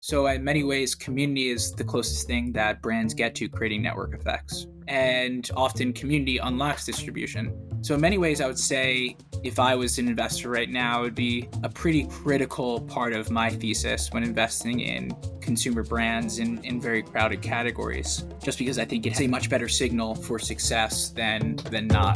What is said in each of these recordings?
So, in many ways, community is the closest thing that brands get to creating network effects. And often, community unlocks distribution. So, in many ways, I would say if I was an investor right now, it would be a pretty critical part of my thesis when investing in consumer brands in very crowded categories, just because I think it's a much better signal for success than not.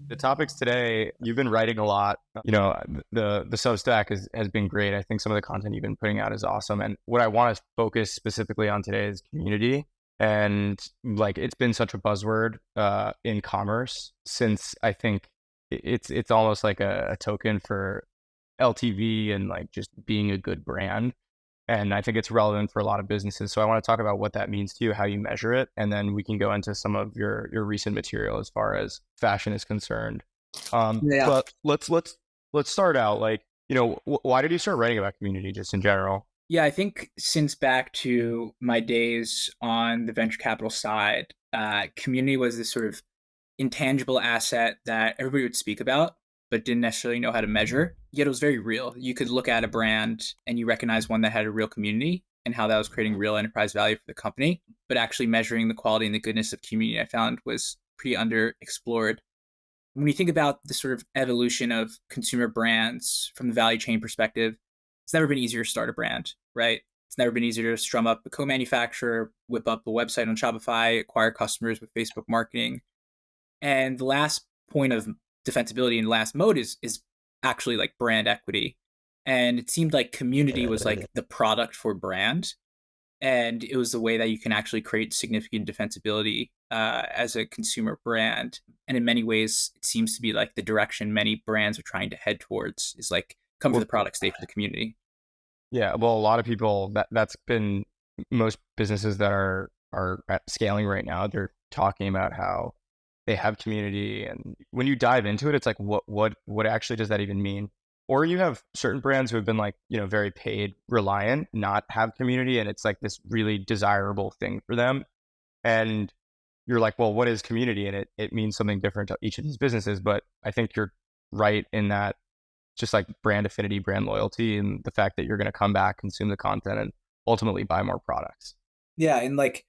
The topics today, you've been writing a lot. The Substack has been great. I think some of the content you've been putting out is awesome. And what I want to focus specifically on today is community. And like it's been such a buzzword in commerce since I think it's almost like a token for LTV and like just being a good brand. And I think it's relevant for a lot of businesses. So I want to talk about what that means to you, how you measure it, and then we can go into some of your recent material as far as fashion is concerned. Yeah. But let's start out like, why did you start writing about community just in general? Yeah, I think since back to my days on the venture capital side, community was this sort of intangible asset that everybody would speak about, but didn't necessarily know how to measure. Yet it was very real. You could look at a brand and you recognize one that had a real community and how that was creating real enterprise value for the company. But actually measuring the quality and the goodness of community, I found was pretty underexplored. When you think about the sort of evolution of consumer brands from the value chain perspective, it's never been easier to start a brand, right? It's never been easier to strum up a co-manufacturer, whip up a website on Shopify, acquire customers with Facebook marketing. And the last point of defensibility and last mode is actually like brand equity. And it seemed like community was like the product for brand. And it was the way that you can actually create significant defensibility as a consumer brand. And in many ways, it seems to be like the direction many brands are trying to head towards is like come for Well, the product, stay for the community. yeah, well, a lot of people that's been most businesses that are at scaling right now. They're talking about how they have community, and when you dive into it, it's like what actually does that even mean? Or you have certain brands who have been like very paid reliant, not have community, and it's like this really desirable thing for them. And you're like, well, what is community? And it means something different to each of these businesses. But I think you're right in that just like brand affinity, brand loyalty, and the fact that you're going to come back, consume the content, and ultimately buy more products. Yeah. And like,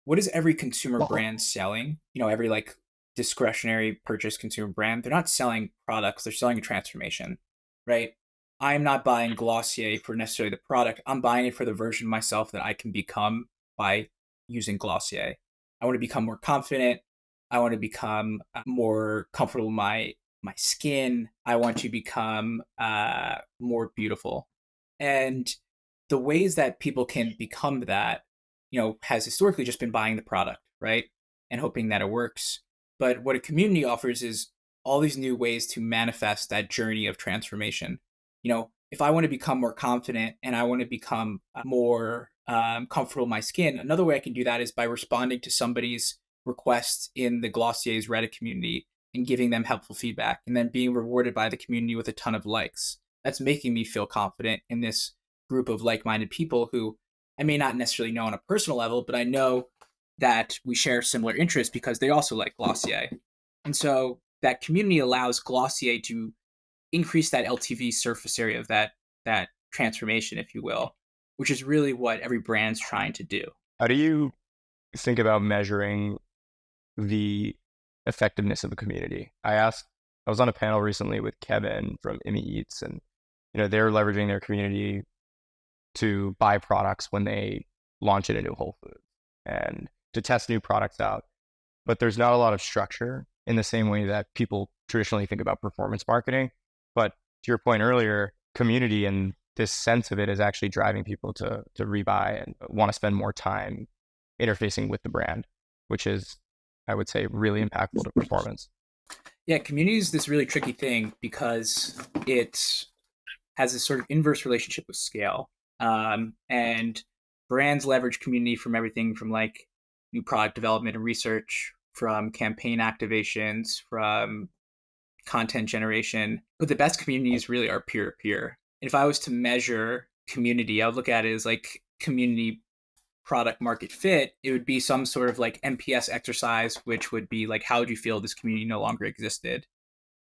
what is every consumer brand selling? Every like discretionary purchase consumer brand, they're not selling products, they're selling a transformation, right? I'm not buying Glossier for necessarily the product. I'm buying it for the version of myself that I can become by using Glossier. I want to become more confident. I want to become more comfortable with my skin. I want to become more beautiful. And the ways that people can become that, has historically just been buying the product, right? And hoping that it works. But what a community offers is all these new ways to manifest that journey of transformation. If I want to become more confident and I want to become more comfortable in my skin, another way I can do that is by responding to somebody's request in the Glossier's Reddit community and giving them helpful feedback and then being rewarded by the community with a ton of likes. That's making me feel confident in this group of like-minded people who I may not necessarily know on a personal level, but I know that we share similar interests because they also like Glossier. And so that community allows Glossier to increase that LTV surface area of that transformation, if you will, which is really what every brand's trying to do. How do you think about measuring the effectiveness of a community? I was on a panel recently with Kevin from Immi Eats, and they're leveraging their community to buy products when they launch in a new Whole Foods and to test new products out. But there's not a lot of structure in the same way that people traditionally think about performance marketing. But to your point earlier, community and this sense of it is actually driving people to rebuy and want to spend more time interfacing with the brand, which is, I would say, really impactful to performance. Yeah, community is this really tricky thing because it has this sort of inverse relationship with scale. And brands leverage community from everything from like new product development and research, from campaign activations, from content generation. But the best communities really are peer to peer. If I was to measure community, I would look at it as like community product market fit. It would be some sort of like NPS exercise, which would be like, how would you feel if this community no longer existed?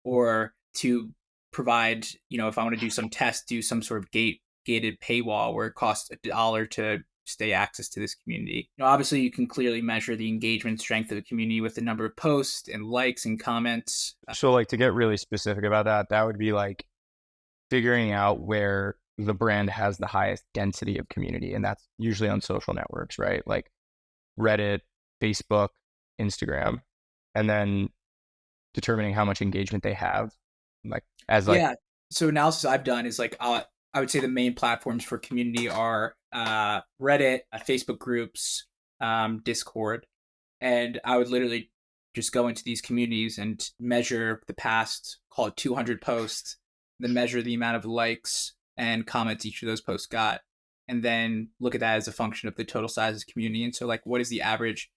Or to provide, if I want to do some test, do some sort of gated paywall where it costs $1 to stay access to this community. Obviously you can clearly measure the engagement strength of the community with the number of posts and likes and comments. So like to get really specific about that, that would be like figuring out where the brand has the highest density of community. And that's usually on social networks, right? Like Reddit, Facebook, Instagram, and then determining how much engagement they have. Like as like, Yeah. So analysis I've done is like, I would say the main platforms for community are Reddit, Facebook groups, Discord. And I would literally just go into these communities and measure the past, call it 200 posts, then measure the amount of likes and comments each of those posts got, and then look at that as a function of the total size of the community. And so, like, what is the average?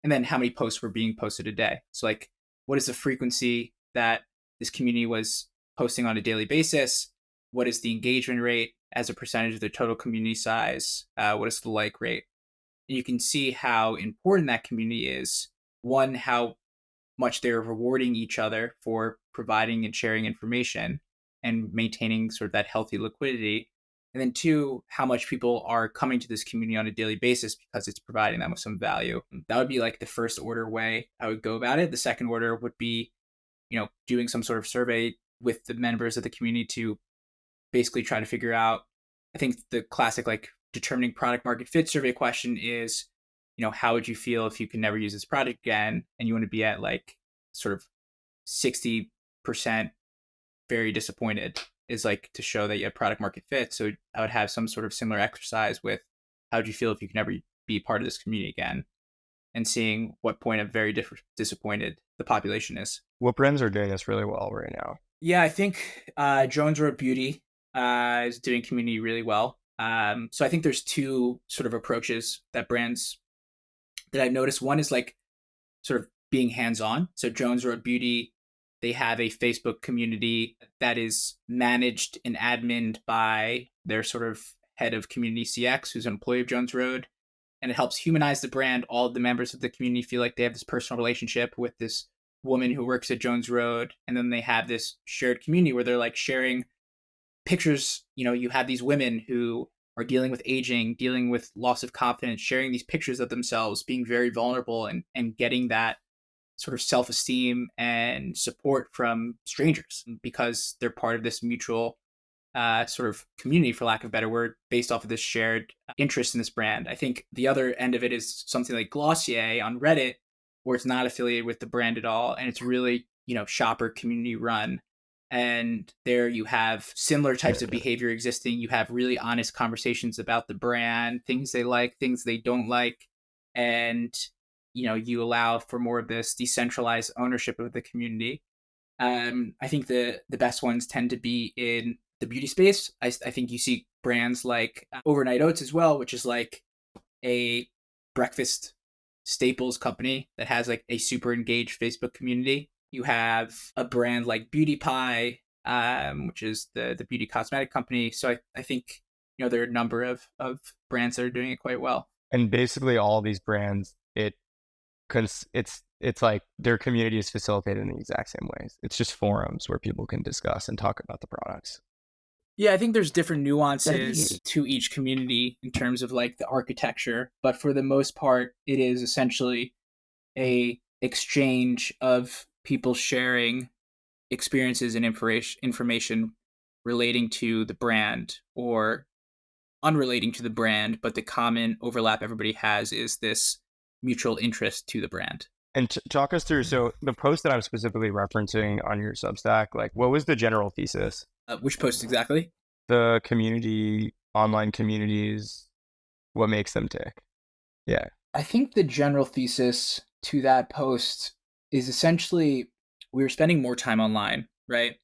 And then how many posts were being posted a day? So, like, what is the frequency that this community was posting on a daily basis? What is the engagement rate as a percentage of the total community size? What is the like rate? And you can see how important that community is. One, how much they're rewarding each other for providing and sharing information and maintaining sort of that healthy liquidity. And then two, how much people are coming to this community on a daily basis because it's providing them with some value. That would be like the first order way I would go about it. The second order would be, doing some sort of survey with the members of the community to basically try to figure out, I think the classic like determining product market fit survey question is, how would you feel if you could never use this product again? And you want to be at like sort of 60% very disappointed, is like to show that you have product market fit. So I would have some sort of similar exercise with how would you feel if you could never be part of this community again, and seeing what point of very disappointed the population is. what brands are doing this really well right now? Yeah, I think Jones Road Beauty is doing community really well. So I think there's two sort of approaches that brands that I've noticed. One is like sort of being hands-on. So Jones Road Beauty, they have a Facebook community that is managed and adminned by their sort of head of community CX, who's an employee of Jones Road. And it helps humanize the brand. All of the members of the community feel like they have this personal relationship with this woman who works at Jones Road. And then they have this shared community where they're like sharing pictures. You have these women who are dealing with aging, dealing with loss of confidence, sharing these pictures of themselves, being very vulnerable, and getting that sort of self-esteem and support from strangers because they're part of this mutual sort of community, for lack of a better word, based off of this shared interest in this brand. I think the other end of it is something like Glossier on Reddit, where it's not affiliated with the brand at all, and it's really, shopper community run. And there you have similar types of behavior existing. You have really honest conversations about the brand, things they like, things they don't like. And, you allow for more of this decentralized ownership of the community. I think the best ones tend to be in the beauty space. I think you see brands like Overnight Oats as well, which is like a breakfast staples company that has like a super engaged Facebook community. You have a brand like Beauty Pie, which is the beauty cosmetic company. So I think, there are a number of brands that are doing it quite well. And basically all these brands, it's like their community is facilitated in the exact same ways. It's just forums where people can discuss and talk about the products. Yeah, I think there's different nuances to each community in terms of like the architecture, but for the most part, it is essentially a exchange of people sharing experiences and information relating to the brand or unrelating to the brand, but the common overlap everybody has is this mutual interest to the brand. And talk us through, so the post that I'm specifically referencing on your Substack, like what was the general thesis? Which post exactly? The community, online communities, what makes them tick? Yeah. I think the general thesis to that post is essentially we were spending more time online, right?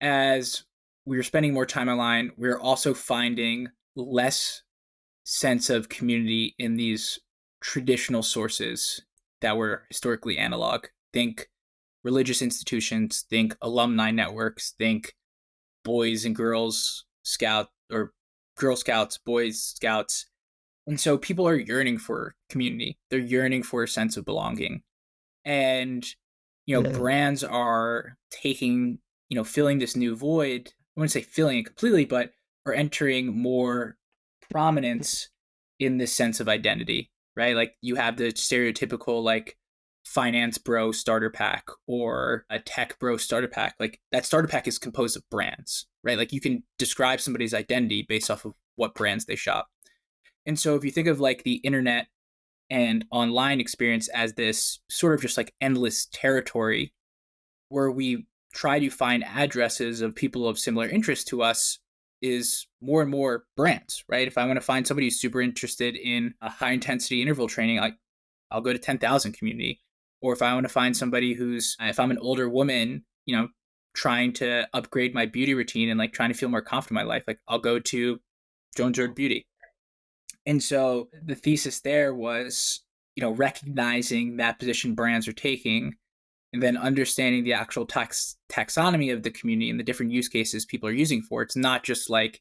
As we were spending more time online, we were also finding less sense of community in these traditional sources that were historically analog. Think religious institutions, think alumni networks, think boys and girls scout or Girl Scouts, Boys Scouts. And so people are yearning for community. They're yearning for a sense of belonging. And, brands are taking filling this new void. I wouldn't say filling it completely, but are entering more prominence in this sense of identity, right? Like you have the stereotypical like finance bro starter pack or a tech bro starter pack. Like that starter pack is composed of brands, right? Like you can describe somebody's identity based off of what brands they shop. And so if you think of like the internet and online experience as this sort of just like endless territory where we try to find addresses of people of similar interest to us is more and more brands, right? If I want to find somebody who's super interested in a high intensity interval training, I'll go to 10,000 community. Or if I want to find somebody if I'm an older woman, trying to upgrade my beauty routine and like trying to feel more confident in my life, like I'll go to Jones Road Beauty. And so the thesis there was, recognizing that position brands are taking and then understanding the actual taxonomy of the community and the different use cases people are using for it. It's not just like,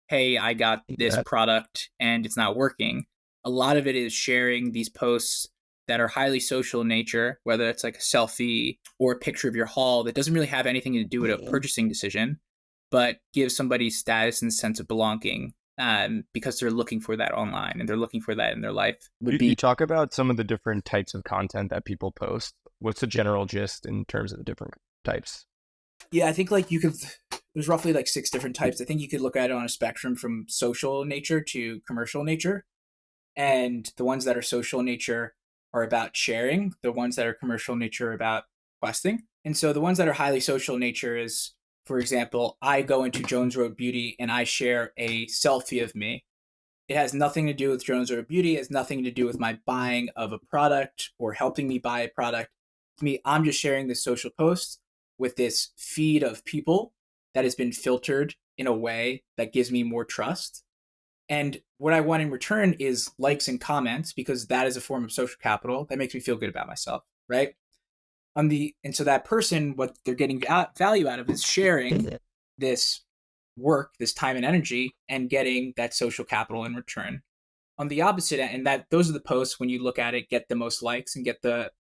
hey, I got this Yeah. product and it's not working. A lot of it is sharing these posts that are highly social in nature, whether it's like a selfie or a picture of your haul that doesn't really have anything to do with a purchasing decision, but gives somebody status and sense of belonging, because they're looking for that online and they're looking for that in their life. Would You be talk about some of the different types of content that people post. What's the general gist in terms of the different types? Yeah, I think like there's roughly like six different types. I think you could look at it on a spectrum from social nature to commercial nature. And the ones that are social nature are about sharing. The ones that are commercial nature are about questing. And so the ones that are highly social nature is, for example, I go into Jones Road Beauty and I share a selfie of me. It has nothing to do with Jones Road Beauty. It has nothing to do with my buying of a product or helping me buy a product. To me, I'm just sharing this social post with this feed of people that has been filtered in a way that gives me more trust. And what I want in return is likes and comments because that is a form of social capital that makes me feel good about myself, right? And so that person, what they're getting value out of is sharing this work, this time and energy, and getting that social capital in return. On the opposite end, and that those are the posts when you look at it, get the most likes and get the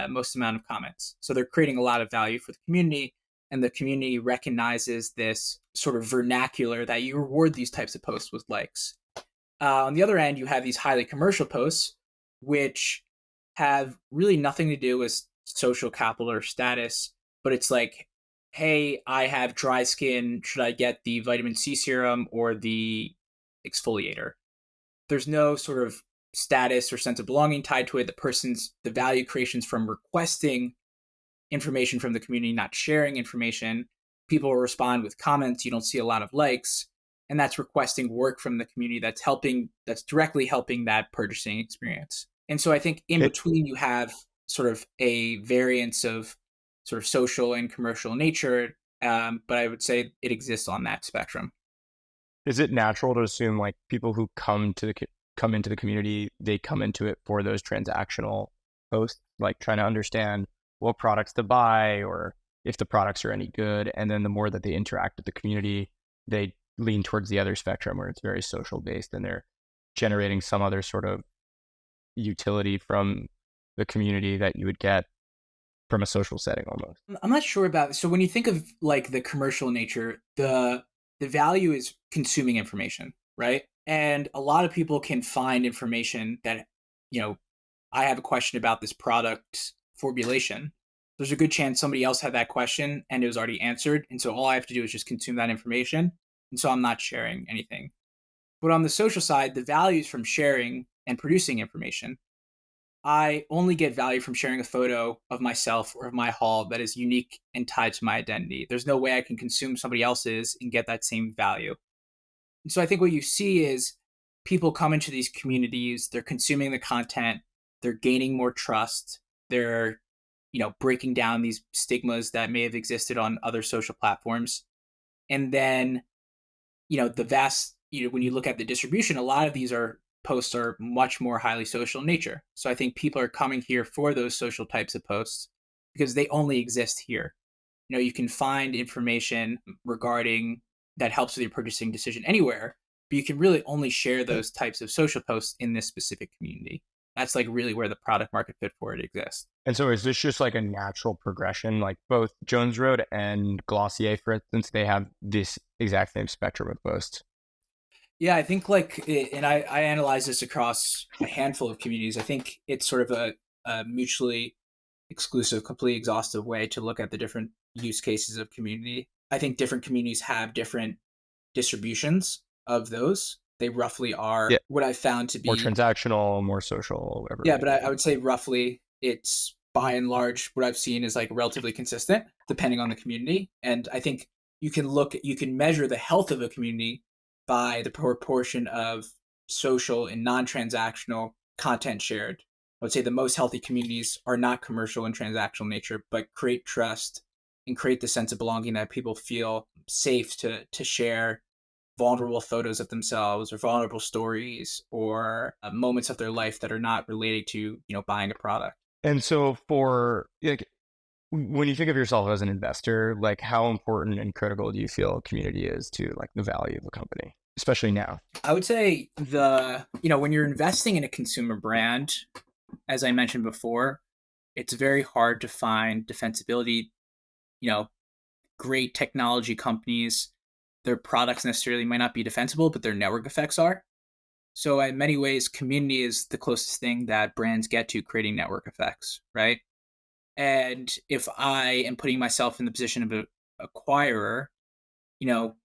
most amount of comments. So they're creating a lot of value for the community, and the community recognizes this sort of vernacular that you reward these types of posts with likes. On the other end, you have these highly commercial posts, which have really nothing to do with social capital or status, but it's like, hey, I have dry skin. Should I get the vitamin C serum or the exfoliator? There's no sort of status or sense of belonging tied to it. The value creations from requesting information from the community, not sharing information. People will respond with comments. You don't see a lot of likes. And that's requesting work from the community that's directly helping that purchasing experience. And so I think in It, between you have sort of a variance of sort of social and commercial nature, but I would say it exists on that spectrum. is it natural to assume like people who come into the community, they come into it for those transactional posts, like trying to understand what products to buy or if the products are any good, and then the more that they interact with the community, they lean towards the other spectrum where it's very social based and they're generating some other sort of utility from the community that you would get from a social setting almost. I'm not sure about so when you think of like the commercial nature, the value is consuming information, right? And a lot of people can find information that, you know, I have a question about this product formulation. There's a good chance somebody else had that question and it was already answered. And so all I have to do is just consume that information. And so I'm not sharing anything. But on the social side, the values from sharing and producing information. I only get value from sharing a photo of myself or of my haul that is unique and tied to my identity. There's no way I can consume somebody else's and get that same value. And so I think what you see is people come into these communities, they're consuming the content, they're gaining more trust, they're, breaking down these stigmas that may have existed on other social platforms. And then, the vast, when you look at the distribution, a lot of these are posts are much more highly social in nature. So I think people are coming here for those social types of posts because they only exist here. You can find information regarding that helps with your purchasing decision anywhere, but you can really only share those types of social posts in this specific community. That's like really where the product market fit for it exists. And so is this just like a natural progression? Like both Jones Road and Glossier, for instance, they have this exact same spectrum of posts. Yeah, I think and I analyze this across a handful of communities. I think it's sort of a mutually exclusive, completely exhaustive way to look at the different use cases of community. I think different communities have different distributions of those. They roughly are Yeah, what I found to more be, transactional, more social, whatever it yeah, may but be. I would say roughly it's by and large what I've seen is like relatively consistent depending on the community. And I think you can measure the health of a community by the proportion of social and non-transactional content shared. I would say the most healthy communities are not commercial and transactional nature, but create trust and create the sense of belonging that people feel safe to share vulnerable photos of themselves or vulnerable stories or moments of their life that are not related to buying a product. And so for like when you think of yourself as an investor, like how important and critical do you feel community is to like the value of the company, especially now? I would say when you're investing in a consumer brand, as I mentioned before, it's very hard to find defensibility. You know, great technology companies, their products necessarily might not be defensible, but their network effects are. So in many ways, community is the closest thing that brands get to creating network effects, right? And if I am putting myself in the position of an acquirer, you know,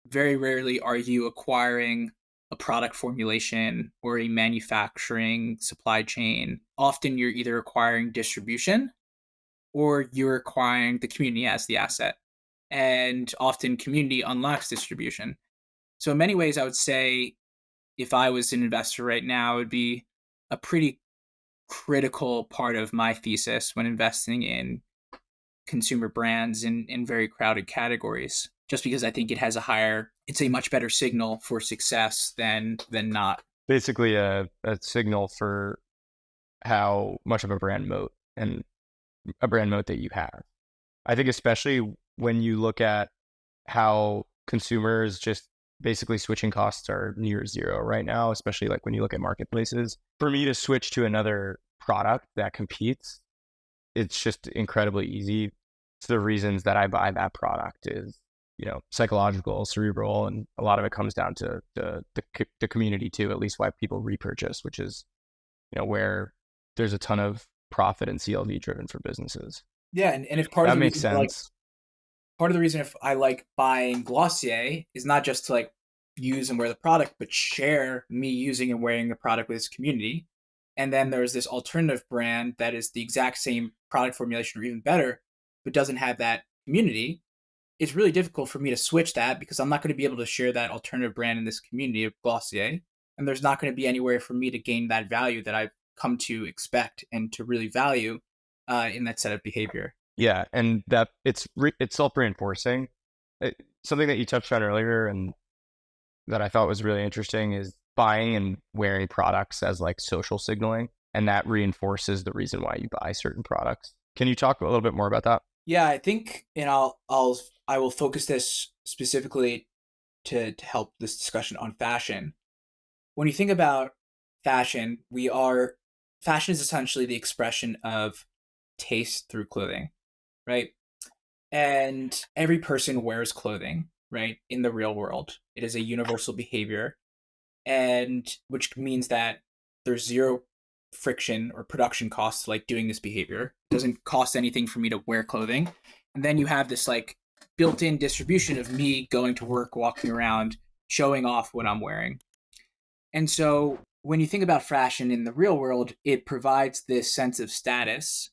very rarely are you acquiring a product formulation or a manufacturing supply chain. Often you're either acquiring distribution or you're acquiring the community as the asset. And often community unlocks distribution. So in many ways, I would say if I was an investor right now, it would be a pretty critical part of my thesis when investing in consumer brands in very crowded categories. Just because I think it's a much better signal for success than not. Basically a signal for how much of a brand moat and a brand moat that you have. I think especially when you look at how consumers just basically switching costs are near zero right now, especially like when you look at marketplaces. For me to switch to another product that competes, it's just incredibly easy. It's the reasons that I buy that product is, psychological, cerebral, and a lot of it comes down to the community too, at least why people repurchase, which is, where there's a ton of profit and CLV driven for businesses. Yeah, and if That makes sense. part of the reason if I like buying Glossier is not just to like use and wear the product, but share me using and wearing the product with this community. And then there's this alternative brand that is the exact same product formulation or even better, but doesn't have that community. It's really difficult for me to switch that because I'm not going to be able to share that alternative brand in this community of Glossier. And there's not going to be anywhere for me to gain that value that I've come to expect and to really value in that set of behavior. Yeah, and that it's self reinforcing. Something that you touched on earlier and that I thought was really interesting is buying and wearing products as like social signaling, and that reinforces the reason why you buy certain products. Can you talk a little bit more about that? Yeah, I think, and I will focus this specifically to help this discussion on fashion. When you think about fashion, fashion is essentially the expression of taste through clothing, right? And every person wears clothing, right? In the real world, it is a universal behavior, and which means that there's zero friction or production costs like doing this behavior. It doesn't cost anything for me to wear clothing. And then you have this like built-in distribution of me going to work, walking around, showing off what I'm wearing. And so when you think about fashion in the real world, it provides this sense of status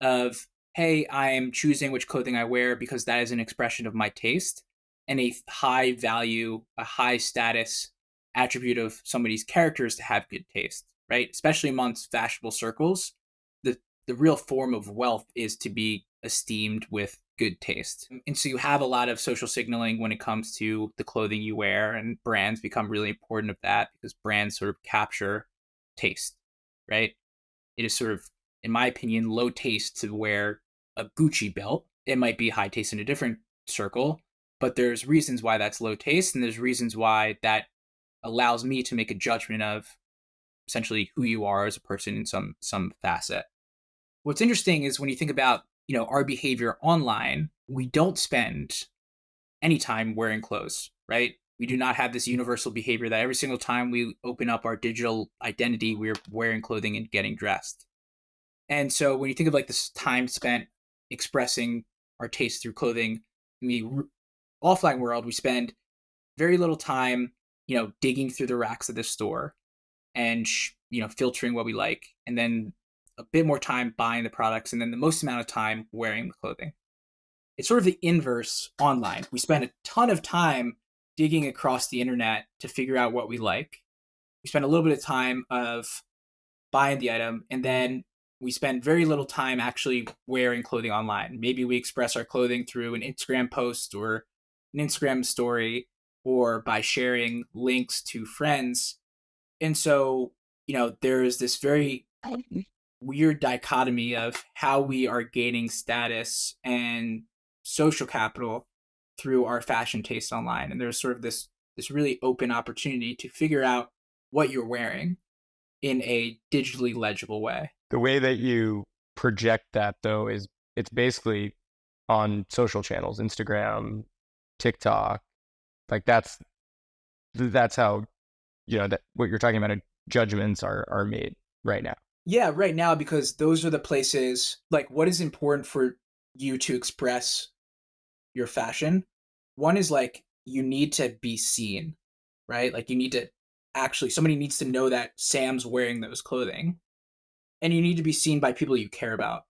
of, hey, I am choosing which clothing I wear because that is an expression of my taste and a high value, a high status attribute of somebody's character is to have good taste, right? Especially amongst fashionable circles. The real form of wealth is to be esteemed with good taste. And so you have a lot of social signaling when it comes to the clothing you wear, and brands become really important of that because brands sort of capture taste, right? It is sort of, in my opinion, low taste to wear a Gucci belt. It might be high taste in a different circle, but there's reasons why that's low taste, and there's reasons why that allows me to make a judgment of essentially who you are as a person in some facet. What's interesting is when you think about, our behavior online, we don't spend any time wearing clothes, right? We do not have this universal behavior that every single time we open up our digital identity, we're wearing clothing and getting dressed. And so when you think of like this time spent expressing our taste through clothing in the offline world, we spend very little time, digging through the racks of the store and filtering what we like, and then a bit more time buying the products, and then the most amount of time wearing the clothing. It's sort of the inverse online. We spend a ton of time digging across the internet to figure out what we like. We spend a little bit of time of buying the item, and then we spend very little time actually wearing clothing online. Maybe we express our clothing through an Instagram post or an Instagram story, or by sharing links to friends. And so, there's this very weird dichotomy of how we are gaining status and social capital through our fashion taste online. And there's sort of this really open opportunity to figure out what you're wearing in a digitally legible way. The way that you project that, though, is it's basically on social channels, Instagram, TikTok. Like that's how, that what you're talking about, judgments are made right now. Yeah, right now, because those are the places, like, what is important for you to express your fashion? One is like, you need to be seen, right? Like, you need to somebody needs to know that Sam's wearing those clothing, and you need to be seen by people you care about.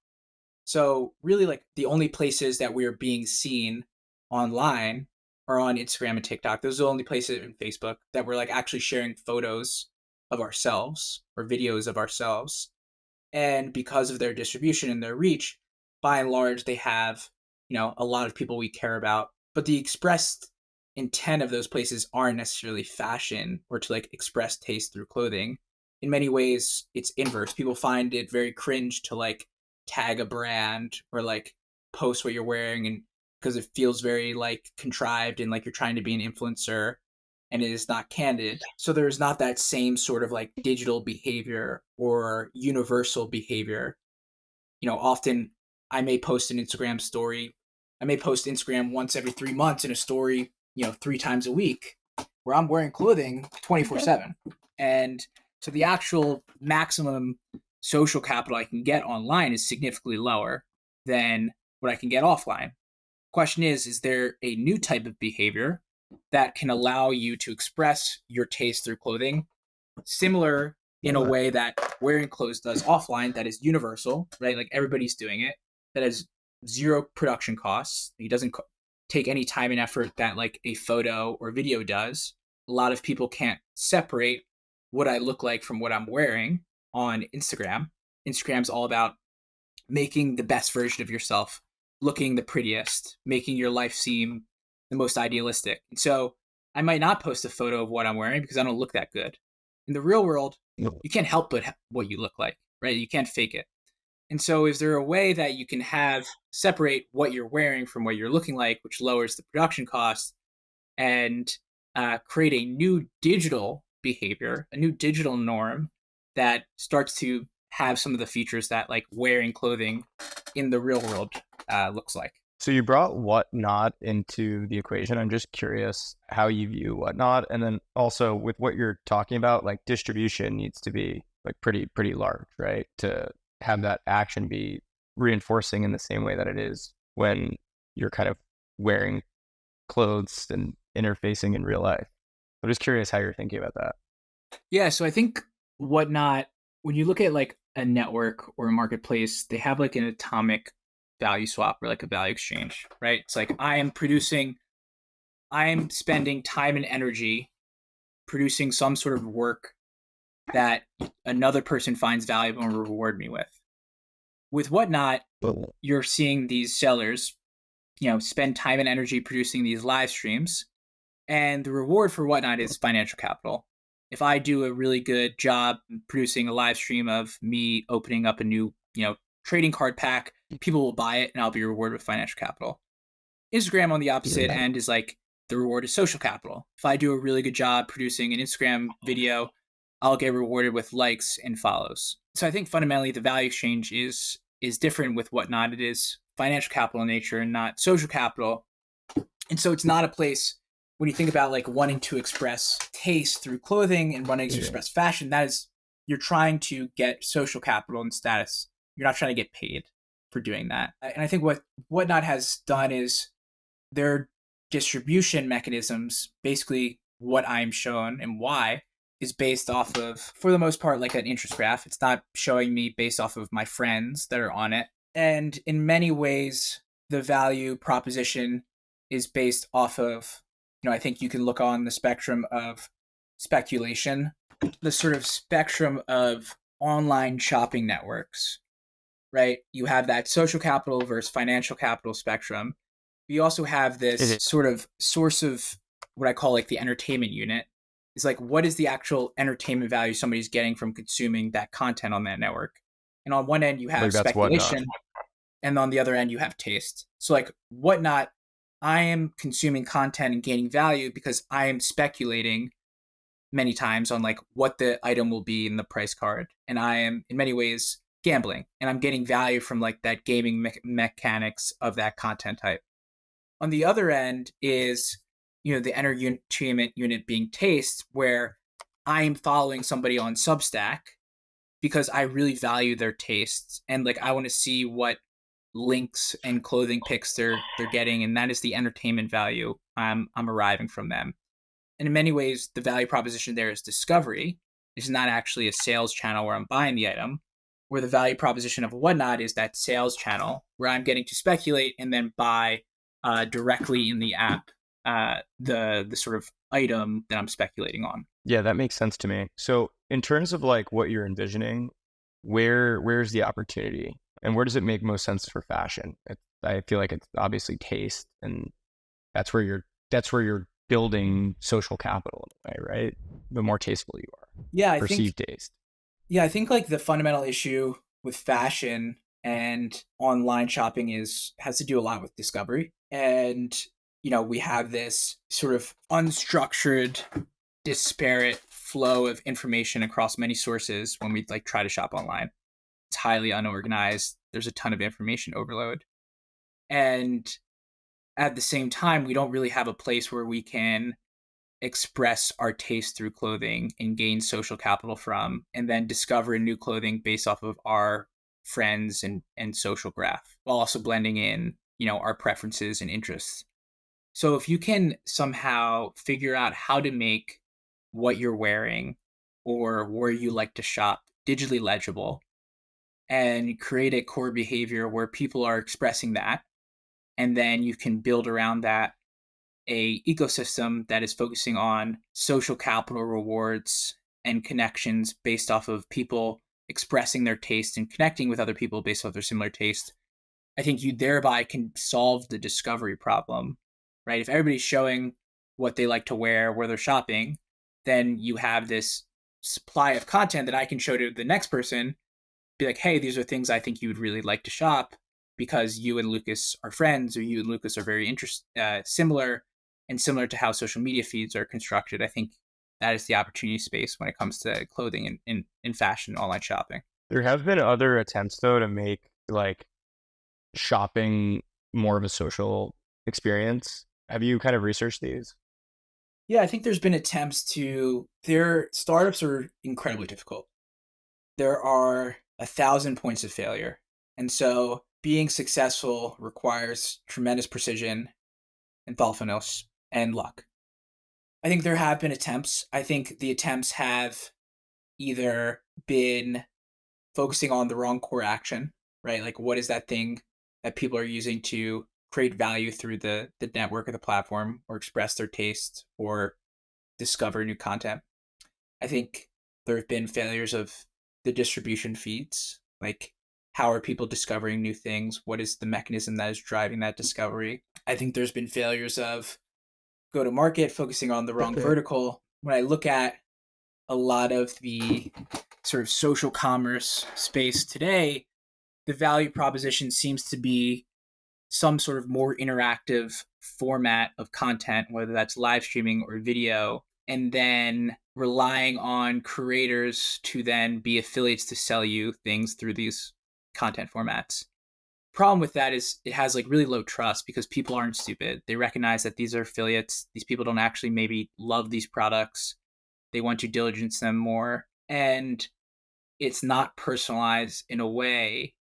So really, like, the only places that we're being seen online are on Instagram and TikTok. Those are the only places, in Facebook, that we're like actually sharing photos of ourselves or videos of ourselves. And because of their distribution and their reach, by and large, they have, a lot of people we care about. But the expressed intent of those places aren't necessarily fashion or to like express taste through clothing. In many ways, it's inverse. People find it very cringe to like tag a brand or like post what you're wearing, and because it feels very like contrived and like you're trying to be an influencer, and it is not candid. So there's not that same sort of like digital behavior or universal behavior. Often I may post an Instagram story. I may post Instagram once every 3 months in a story, 3 times a week, where I'm wearing clothing 24/7. And so the actual maximum social capital I can get online is significantly lower than what I can get offline. Question is there a new type of behavior that can allow you to express your taste through clothing, similar in a way that wearing clothes does offline, that is universal, right? Like everybody's doing it, that has zero production costs. It doesn't take any time and effort that like a photo or video does. A lot of people can't separate what I look like from what I'm wearing on Instagram. Instagram's all about making the best version of yourself, looking the prettiest, making your life seem the most idealistic. And so I might not post a photo of what I'm wearing because I don't look that good. In the real world, you can't help but what you look like, right? You can't fake it. And so is there a way that you can have separate what you're wearing from what you're looking like, which lowers the production costs, and create a new digital behavior, a new digital norm that starts to have some of the features that like wearing clothing in the real world looks like? So you brought Whatnot into the equation. I'm just curious how you view Whatnot, and then also with what you're talking about, like distribution needs to be like pretty large, right? To have that action be reinforcing in the same way that it is when you're kind of wearing clothes and interfacing in real life. I'm just curious how you're thinking about that. Yeah, so I think Whatnot, when you look at like a network or a marketplace, they have like an atomic value swap or like a value exchange, right? It's like I am spending time and energy producing some sort of work that another person finds valuable and reward me with. With Whatnot, you're seeing these sellers, spend time and energy producing these live streams, and the reward for Whatnot is financial capital. If I do a really good job producing a live stream of me opening up a new, trading card pack, people will buy it and I'll be rewarded with financial capital. Instagram on the opposite end is like the reward is social capital. If I do a really good job producing an Instagram video, I'll get rewarded with likes and follows. So I think fundamentally the value exchange is different with Whatnot. It is financial capital in nature and not social capital. And so it's not a place when you think about like wanting to express taste through clothing and wanting to Yeah. express fashion, that is you're trying to get social capital and status. You're not trying to get paid for doing that. And I think what Whatnot has done is their distribution mechanisms, basically what I'm shown and why, is based off of, for the most part, like an interest graph. It's not showing me based off of my friends that are on it. And in many ways, the value proposition is based off of, I think you can look on the spectrum of speculation, the sort of spectrum of online shopping networks, right? You have that social capital versus financial capital spectrum. We also have Is this it sort of source of what I call like the entertainment unit. It's like, what is the actual entertainment value somebody's getting from consuming that content on that network? And on one end, you have like that's whatnot? speculation, and on the other end, you have taste. So, like, Whatnot, I am consuming content and gaining value because I am speculating many times on like what the item will be in the price card, and I am in many ways gambling, and I'm getting value from like that gaming mechanics of that content type. On the other end is, the entertainment unit being taste, where I'm following somebody on Substack because I really value their tastes and like I want to see what links and clothing picks they're getting, and that is the entertainment value I'm arriving from them. And in many ways, the value proposition there is discovery. It's not actually a sales channel where I'm buying the item. Where the value proposition of Whatnot is that sales channel where I'm getting to speculate and then buy directly in the app the sort of item that I'm speculating on. Yeah, that makes sense to me. So in terms of like what you're envisioning, where's the opportunity and where does it make most sense for fashion? I feel like it's obviously taste, and that's where you're building social capital in a way, right? The more tasteful you are, Yeah, I think perceived taste. yeah, I think like the fundamental issue with fashion and online shopping is has to do a lot with discovery. And we have this sort of unstructured, disparate flow of information across many sources when we like try to shop online. It's highly unorganized. There's a ton of information overload. And at the same time, we don't really have a place where we can express our taste through clothing and gain social capital from, and then discover new clothing based off of our friends and social graph, while also blending in, our preferences and interests. So if you can somehow figure out how to make what you're wearing or where you like to shop digitally legible and create a core behavior where people are expressing that, and then you can build around that a ecosystem that is focusing on social capital rewards and connections based off of people expressing their taste and connecting with other people based off their similar taste. I think you thereby can solve the discovery problem, right? If everybody's showing what they like to wear, where they're shopping, then you have this supply of content that I can show to the next person, be like, hey, these are things I think you would really like to shop because you and Lucas are friends, or you and Lucas are very similar, and similar to how social media feeds are constructed. I think that is the opportunity space when it comes to clothing and in fashion online shopping. There have been other attempts though to make like shopping more of a social experience. Have you kind of researched these? Yeah, I think there's been attempts to. Their startups are incredibly difficult. There are 1,000 points of failure, and so being successful requires tremendous precision and thoughtfulness and luck. I think there have been attempts. I think the attempts have either been focusing on the wrong core action, right? Like, what is that thing that people are using to create value through the network or the platform, or express their taste or discover new content? I think there have been failures of the distribution feeds. Like, how are people discovering new things? What is the mechanism that is driving that discovery? I think there's been failures of go to market, focusing on the wrong vertical. When I look at a lot of the sort of social commerce space today, the value proposition seems to be some sort of more interactive format of content, whether that's live streaming or video, and then relying on creators to then be affiliates to sell you things through these content formats. Problem with that is it has like really low trust because people aren't stupid. They recognize that these are affiliates. These people don't actually maybe love these products. They want to diligence them more. And it's not personalized in a way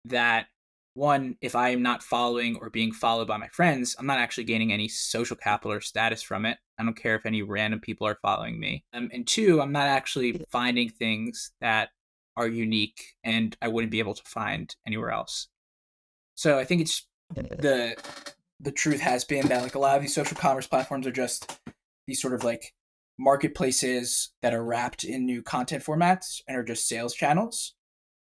that, one, if I am not following or being followed by my friends, I'm not actually gaining any social capital or status from it. I don't care if any random people are following me. And two, I'm not actually finding things that are unique and I wouldn't be able to find anywhere else. So I think it's the truth has been that like a lot of these social commerce platforms are just these sort of like marketplaces that are wrapped in new content formats and are just sales channels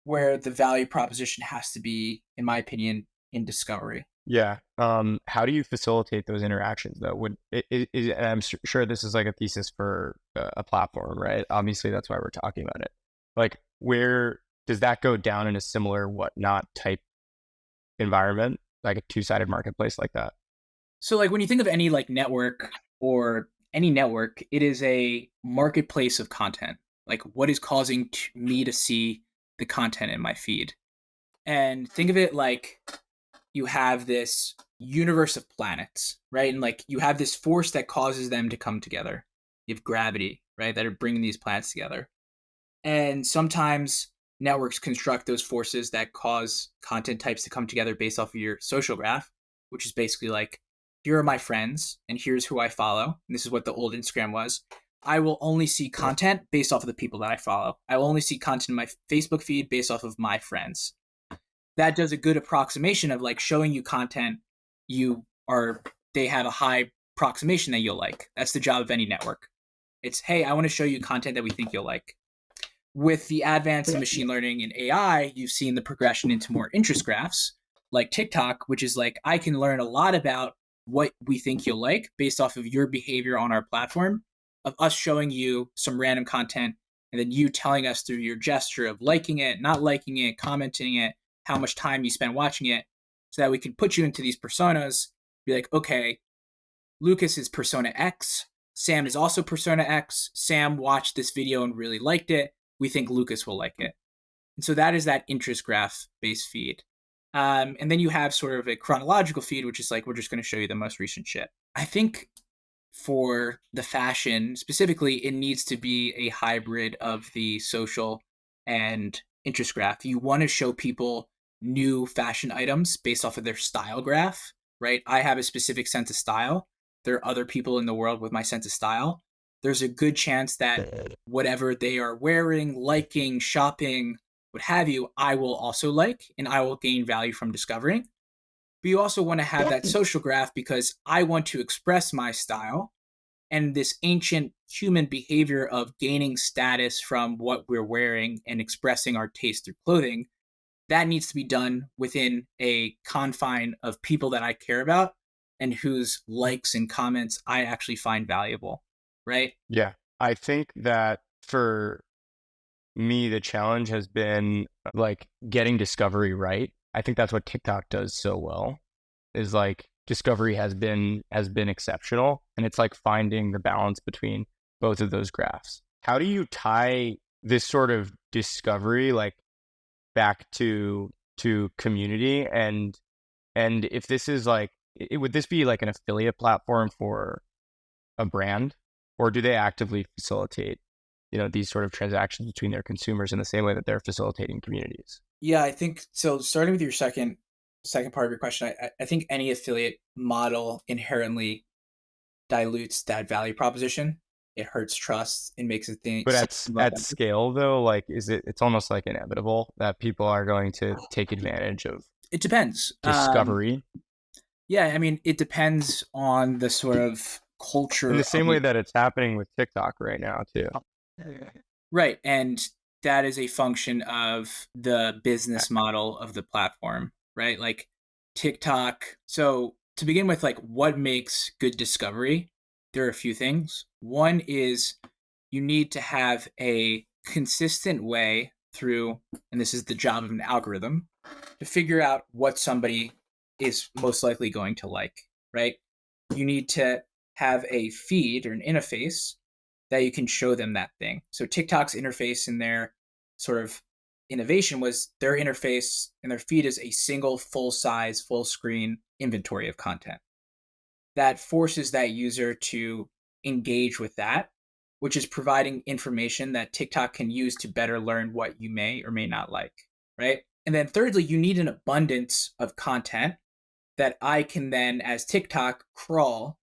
where the value proposition has to be, in my opinion, in discovery. Yeah. How do you facilitate those interactions though? And I'm sure this is like a thesis for a platform, right? Obviously, that's why we're talking about it. Like, where does that go down in a similar whatnot type environment, like a two-sided marketplace like that? So like when you think of any like network or any network, it is a marketplace of content. Like what is causing me to see the content in my feed? And think of it like you have this universe of planets, right? And like you have this force that causes them to come together. You have gravity, right? That are bringing these planets together. And sometimes networks construct those forces that cause content types to come together based off of your social graph, which is basically like, here are my friends and here's who I follow. And this is what the old Instagram was. I will only see content based off of the people that I follow. I will only see content in my Facebook feed based off of my friends. That does a good approximation of like showing you content you are, they have a high approximation that you'll like. That's the job of any network. It's, hey, I want to show you content that we think you'll like. With the advance in machine learning and AI, you've seen the progression into more interest graphs like TikTok, which is like, I can learn a lot about what we think you'll like based off of your behavior on our platform, of us showing you some random content, and then you telling us through your gesture of liking it, not liking it, commenting it, how much time you spend watching it, so that we can put you into these personas, be like, okay, Lucas is persona X, Sam is also persona X, Sam watched this video and really liked it, we think Lucas will like it. And so that is that interest graph based feed. And then you have sort of a chronological feed, which is like, we're just going to show you the most recent shit. I think for the fashion specifically, it needs to be a hybrid of the social and interest graph. You want to show people new fashion items based off of their style graph, right? I have a specific sense of style. There are other people in the world with my sense of style. There's a good chance that whatever they are wearing, liking, shopping, what have you, I will also like, and I will gain value from discovering. But you also want to have that social graph because I want to express my style, and this ancient human behavior of gaining status from what we're wearing and expressing our taste through clothing, that needs to be done within a confine of people that I care about and whose likes and comments I actually find valuable, right? Yeah. I think that for me, the challenge has been like getting discovery right. I think that's what TikTok does so well, is like discovery has been exceptional, and it's like finding the balance between both of those graphs. How do you tie this sort of discovery like back to community, and if this is like would this be like an affiliate platform for a brand, or do they actively facilitate these sort of transactions between their consumers in the same way that they're facilitating communities? Yeah, I think so. Starting with your second part of your question, I think any affiliate model inherently dilutes that value proposition. It hurts trust. It makes it think But at scale though, like it's almost like inevitable that people are going to take advantage of it depends. discovery Yeah, I mean, it depends on the sort of in culture the of same way that it's happening with TikTok right now too. right, and that is a function of the business model of the platform, right? Like TikTok. So to begin with, like what makes good discovery? There are a few things. One is you need to have a consistent way through, and this is the job of an algorithm, to figure out what somebody is most likely going to like, right? You need to have a feed or an interface that you can show them that thing. So TikTok's interface in their sort of innovation was their interface and their feed is a single full size, full screen inventory of content that forces that user to engage with that, which is providing information that TikTok can use to better learn what you may or may not like, right? And then thirdly, you need an abundance of content that I can then, as TikTok, crawl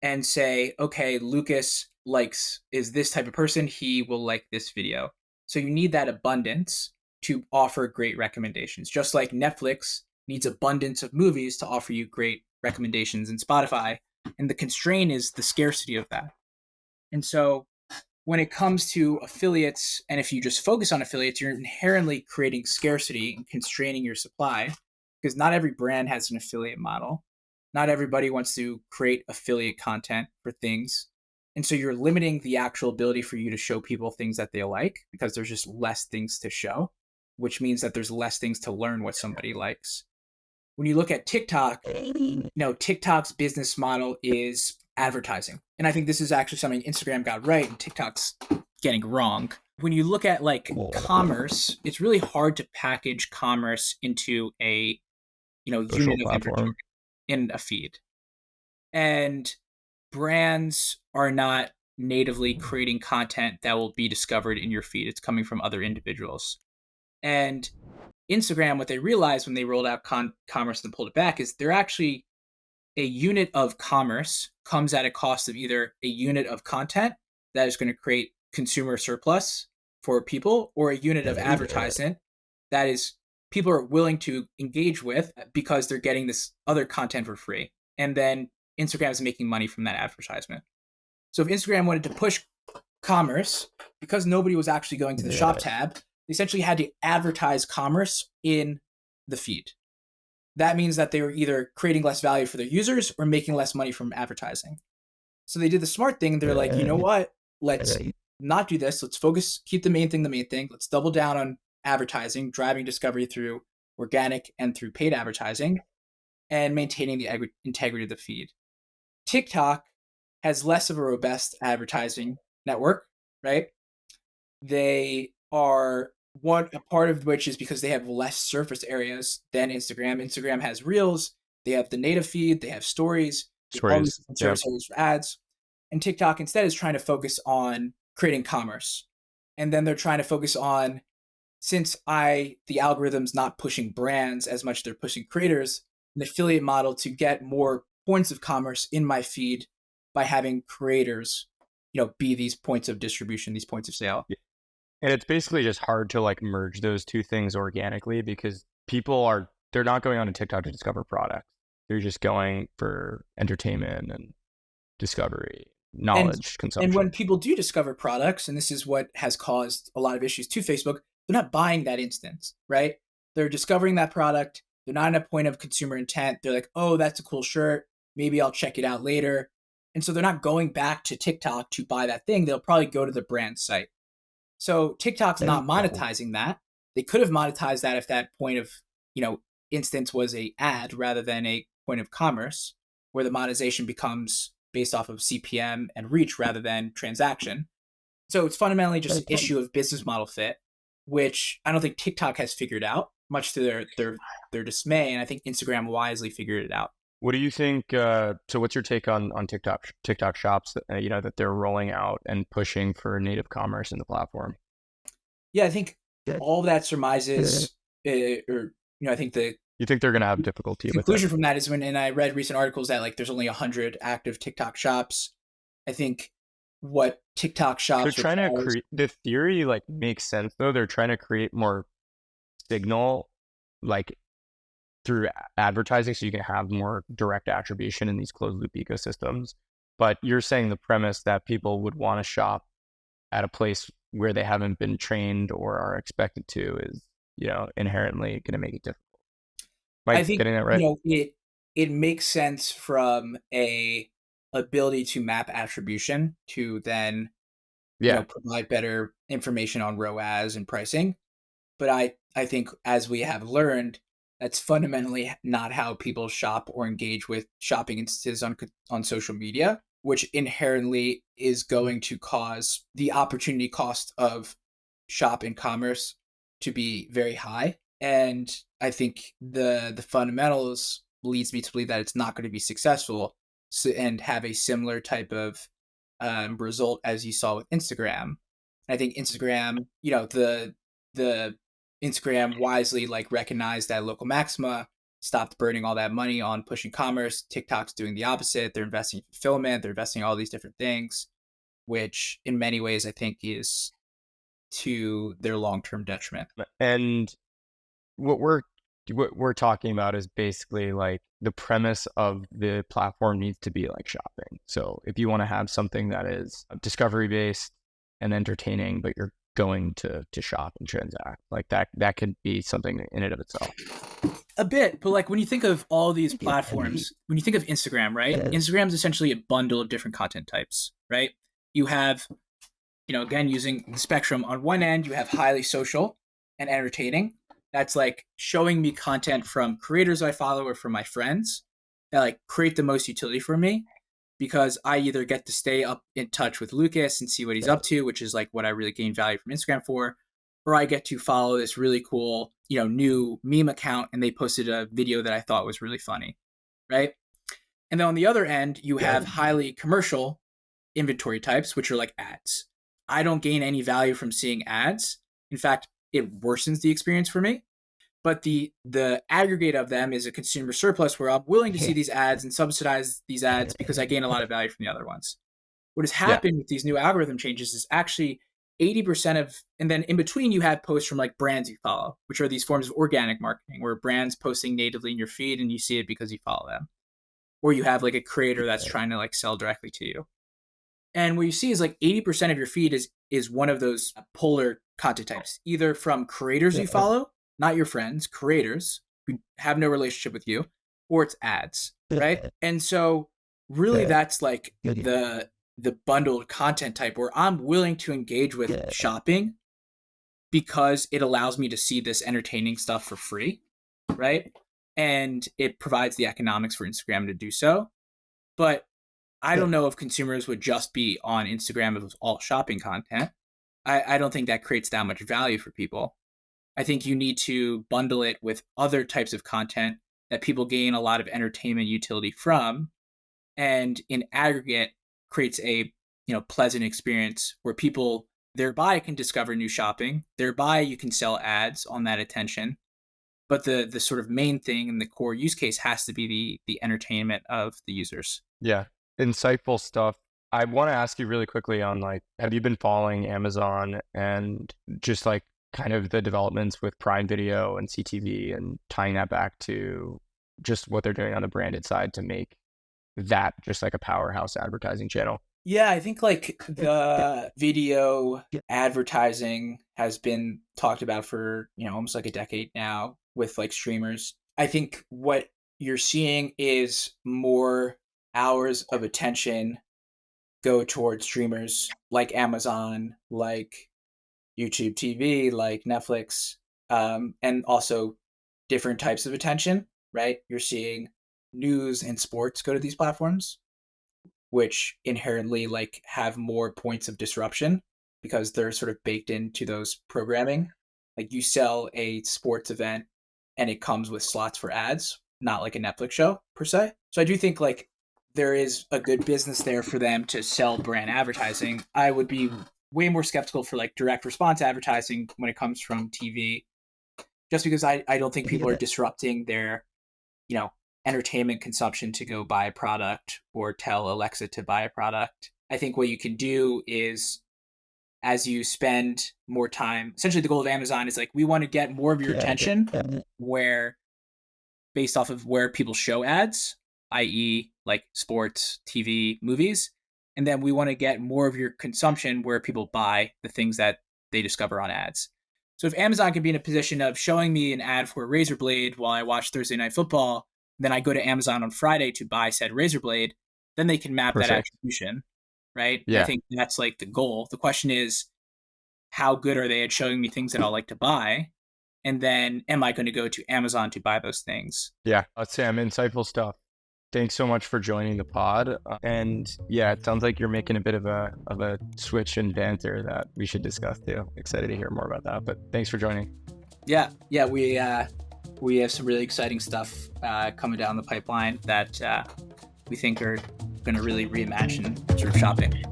and say, okay, Lucas is this type of person, he will like this video. So you need that abundance to offer great recommendations. Just like Netflix needs abundance of movies to offer you great recommendations in Spotify. And the constraint is the scarcity of that. And so when it comes to affiliates, and if you just focus on affiliates, you're inherently creating scarcity and constraining your supply because not every brand has an affiliate model. Not everybody wants to create affiliate content for things. And so you're limiting the actual ability for you to show people things that they like because there's just less things to show, which means that there's less things to learn what somebody likes. When you look at TikTok, TikTok's business model is advertising. And I think this is actually something Instagram got right and TikTok's getting wrong. When you look at commerce, it's really hard to package commerce into a Social unit of platform. inventory in a feed. And brands are not natively creating content that will be discovered in your feed. It's coming from other individuals. And Instagram, what they realized when they rolled out commerce and pulled it back is they're actually a unit of commerce comes at a cost of either a unit of content that is going to create consumer surplus for people or a unit of advertisement that is people are willing to engage with because they're getting this other content for free. And then Instagram is making money from that advertisement. So if Instagram wanted to push commerce, because nobody was actually going to the shop tab, they essentially had to advertise commerce in the feed. That means that they were either creating less value for their users or making less money from advertising. So they did the smart thing. They're like, you know what? Let's not do this. Let's focus, keep the main thing the main thing. Let's double down on advertising, driving discovery through organic and through paid advertising, and maintaining the integrity of the feed. TikTok has less of a robust advertising network, right? They are a part of which is because they have less surface areas than Instagram. Instagram has Reels, they have the native feed, they have stories, all these surface areas for ads. And TikTok instead is trying to focus on creating commerce. And then they're trying to focus on, since the algorithm's not pushing brands as much, they're pushing creators, an affiliate model to get more points of commerce in my feed by having creators, be these points of distribution, these points of sale. And it's basically just hard to merge those two things organically because they're not going on to TikTok to discover products. They're just going for entertainment and discovery, knowledge consumption. And when people do discover products, and this is what has caused a lot of issues to Facebook, they're not buying that instance, right? They're discovering that product. They're not in a point of consumer intent. They're like, oh, that's a cool shirt. Maybe I'll check it out later. And so they're not going back to TikTok to buy that thing. They'll probably go to the brand site. So TikTok's not monetizing that. They could have monetized that if that point of, instance was a ad rather than a point of commerce, where the monetization becomes based off of CPM and reach rather than transaction. So it's fundamentally just an issue of business model fit, which I don't think TikTok has figured out, much to their dismay. And I think Instagram wisely figured it out. What do you think? So what's your take on TikTok shops that, that they're rolling out and pushing for native commerce in the platform? Yeah, I think all that surmises, I think you think they're going to have difficulty with conclusion from that is and I read recent articles that there's only 100 active TikTok shops. I think what TikTok shops they're trying to create, the theory makes sense though. They're trying to create more signal through advertising so you can have more direct attribution in these closed loop ecosystems. But you're saying the premise that people would want to shop at a place where they haven't been trained or are expected to is, inherently going to make it difficult. I think, getting that right? It makes sense from a ability to map attribution to then provide better information on ROAS and pricing. But I think as we have learned, that's fundamentally not how people shop or engage with shopping instances on social media. which inherently is going to cause the opportunity cost of shop in commerce to be very high. And I think the fundamentals leads me to believe that it's not going to be successful, and have a similar type of result as you saw with Instagram. I think Instagram, the Instagram wisely like recognized that local maxima, stopped burning all that money on pushing commerce. TikTok's doing the opposite. They're investing in fulfillment. They're investing in all these different things, which in many ways I think is to their long-term detriment. And what we're talking about is basically like the premise of the platform needs to be like shopping. So if you want to have something that is discovery based and entertaining, but you're going to shop and transact, like that could be something in and of itself. A bit, but like when you think of all these platforms, when you think of Instagram, right? Instagram is essentially a bundle of different content types, right? You have, again, using the spectrum, on one end, you have highly social and entertaining. That's like showing me content from creators I follow or from my friends that like create the most utility for me, because I either get to stay up in touch with Lucas and see what he's up to, which is like what I really gain value from Instagram for, or I get to follow this really cool, new meme account and they posted a video that I thought was really funny, right? And then on the other end, you have highly commercial inventory types, which are like ads. I don't gain any value from seeing ads. In fact, it worsens the experience for me. But the aggregate of them is a consumer surplus where I'm willing to see these ads and subsidize these ads because I gain a lot of value from the other ones. What has Yeah. happened with these new algorithm changes is actually 80% of, and then in between you have posts from like brands you follow, which are these forms of organic marketing where brands posting natively in your feed and you see it because you follow them. Or you have like a creator that's trying to like sell directly to you. And what you see is like 80% of your feed is one of those polar content types, either from creators you follow, not your friends, creators who have no relationship with you, or it's ads, right? And so really that's like the bundled content type where I'm willing to engage with shopping because it allows me to see this entertaining stuff for free, right? And it provides the economics for Instagram to do so. But I don't know if consumers would just be on Instagram if it was all shopping content. I don't think that creates that much value for people. I think you need to bundle it with other types of content that people gain a lot of entertainment utility from, and in aggregate creates a pleasant experience where people thereby can discover new shopping, thereby you can sell ads on that attention. But the sort of main thing and the core use case has to be the entertainment of the users. Yeah. Insightful stuff. I want to ask you really quickly on like, have you been following Amazon and just like kind of the developments with Prime Video and CTV and tying that back to just what they're doing on the branded side to make that just like a powerhouse advertising channel? Yeah, I think like the video advertising has been talked about for, almost like a decade now with like streamers. I think what you're seeing is more hours of attention go towards streamers like Amazon, like YouTube TV, like Netflix, and also different types of attention, right? You're seeing news and sports go to these platforms, which inherently like have more points of disruption because they're sort of baked into those programming. Like you sell a sports event and it comes with slots for ads, not like a Netflix show per se. So I do think like there is a good business there for them to sell brand advertising. I would be way more skeptical for like direct response advertising when it comes from TV, just because I don't think people are disrupting their, entertainment consumption to go buy a product or tell Alexa to buy a product. I think what you can do is, as you spend more time, essentially the goal of Amazon is like, we want to get more of your attention where based off of where people show ads, i.e. like sports, TV, movies. And then we want to get more of your consumption where people buy the things that they discover on ads. So if Amazon can be in a position of showing me an ad for a razor blade while I watch Thursday Night Football, then I go to Amazon on Friday to buy said razor blade, then they can map that Perfect. attribution, right? And I Yeah. think that's like the goal. The question is, how good are they at showing me things that I'll like to buy? And then am I going to go to Amazon to buy those things? Yeah. Sam, insightful stuff. Thanks so much for joining the pod. And yeah, it sounds like you're making a bit of a switch in Banter that we should discuss too. Excited to hear more about that. But thanks for joining. Yeah, we have some really exciting stuff coming down the pipeline that we think are going to really reimagine sort of shopping.